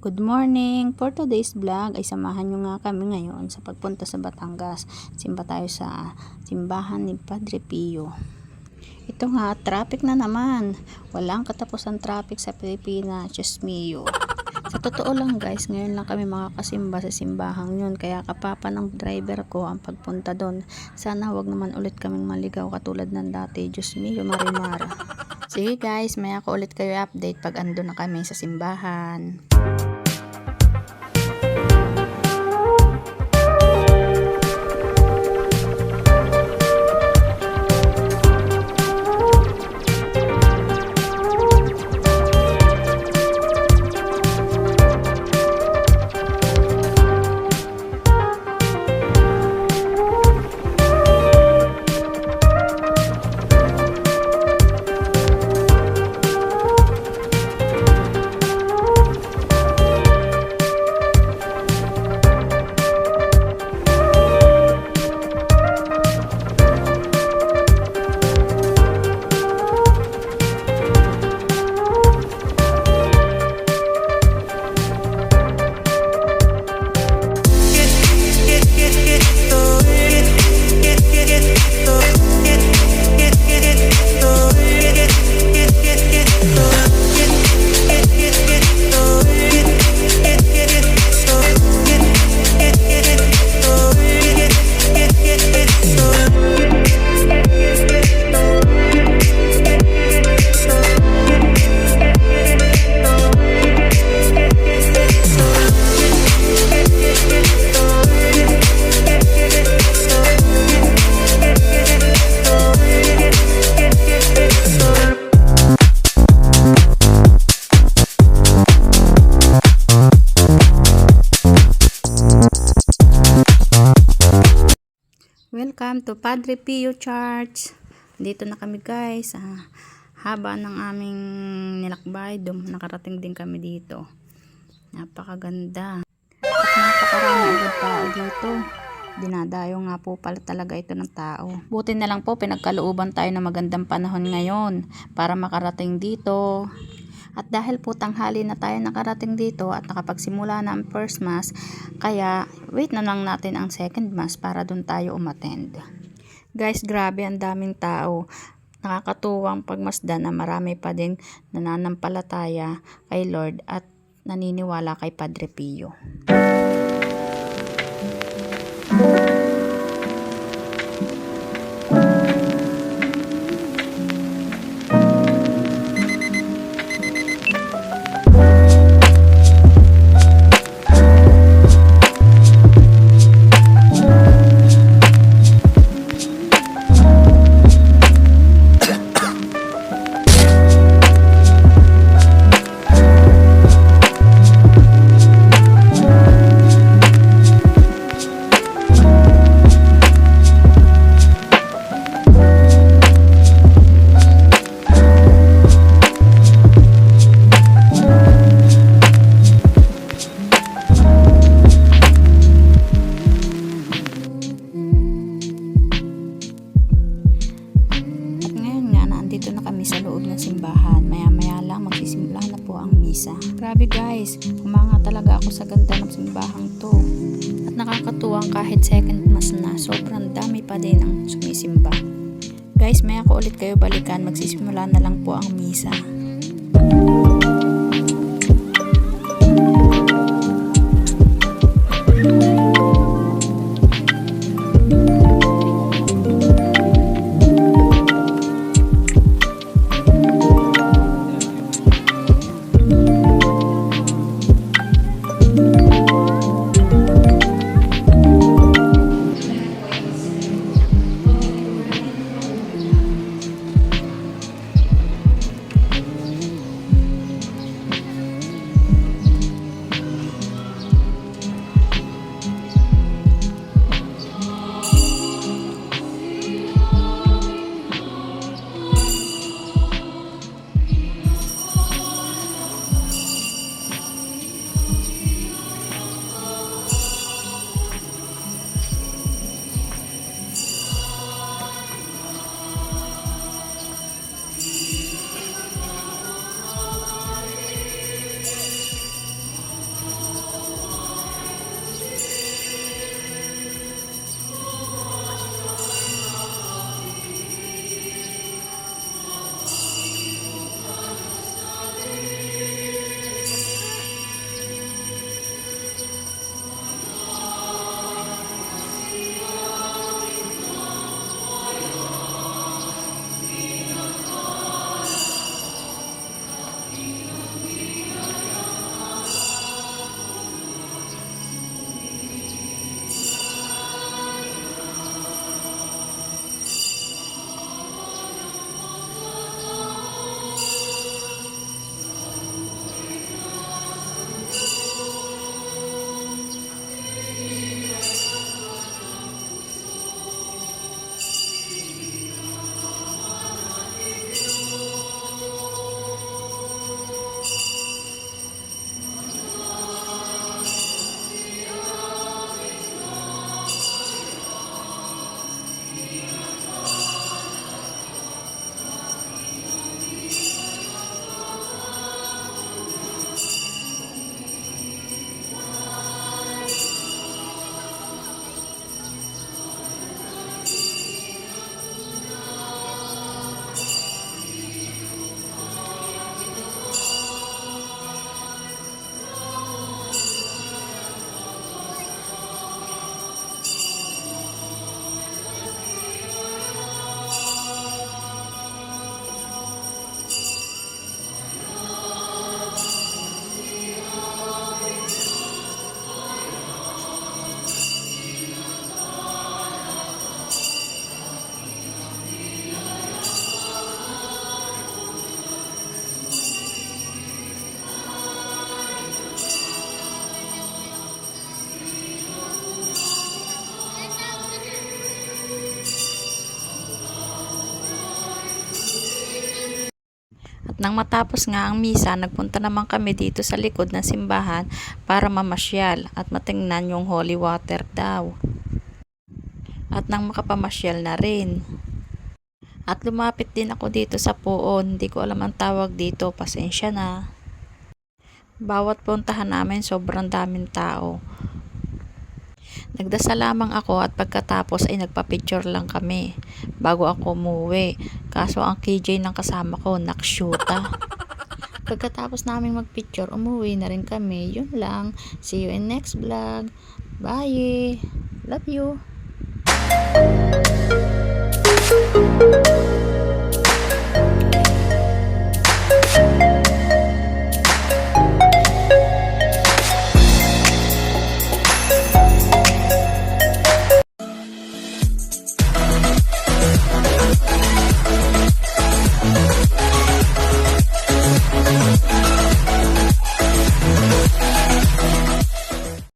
Good morning! For today's vlog ay samahan nyo nga kami ngayon sa pagpunta sa Batangas. Simba tayo sa simbahan ni Padre Pio. Ito nga, traffic na naman. Walang katapusan traffic sa Pilipinas. Diyos mio. Sa totoo lang guys, ngayon lang kami makakasimba sa simbahang yun. Kaya kapapa ng driver ko ang pagpunta doon. Sana wag naman ulit kaming maligaw katulad ng dati. Diyos mio, marimara. Sige guys, maya ko ulit kayo update pag ando na kami sa simbahan. Welcome to Padre Pio Church. Dito na kami guys. Haba ng aming nilakbay, nakarating din kami dito. Napakaganda. At napakarami agad tao dito. Dinadayo nga po pala talaga ito ng tao. Buti na lang po pinagkalooban tayo ng magandang panahon ngayon para makarating dito. At dahil po tanghali na tayo nakarating dito at nakapagsimula na ang first mass, kaya wait na lang natin ang second mass para dun tayo umattend. Guys, grabe ang daming tao. Nakakatuwang pagmasdan na marami pa din nananampalataya kay Lord at naniniwala kay Padre Pio. Sa loob ng simbahan, maya lang magsisimula na po ang misa. Grabe guys, umanga talaga ako sa ganda ng simbahang to. At nakakatuwang kahit second mass na, sobrang dami pa din ang sumisimba. Guys, maya ko ulit kayo balikan, magsisimula na lang po ang misa. Nang matapos nga ang misa, nagpunta naman kami dito sa likod ng simbahan para mamasyal at matingnan yung holy water daw. At nang makapamasyal na rin. At lumapit din ako dito sa puon, hindi ko alam ang tawag dito, pasensya na. Bawat puntahan namin sobrang daming tao. Nagdasal lamang ako at pagkatapos ay nagpa-picture lang kami bago ako umuwi. Kaso ang KJ ng kasama ko nakshuta. Pagkatapos namin magpicture, umuwi na rin kami. Yun lang. See you in next vlog. Bye! Love you!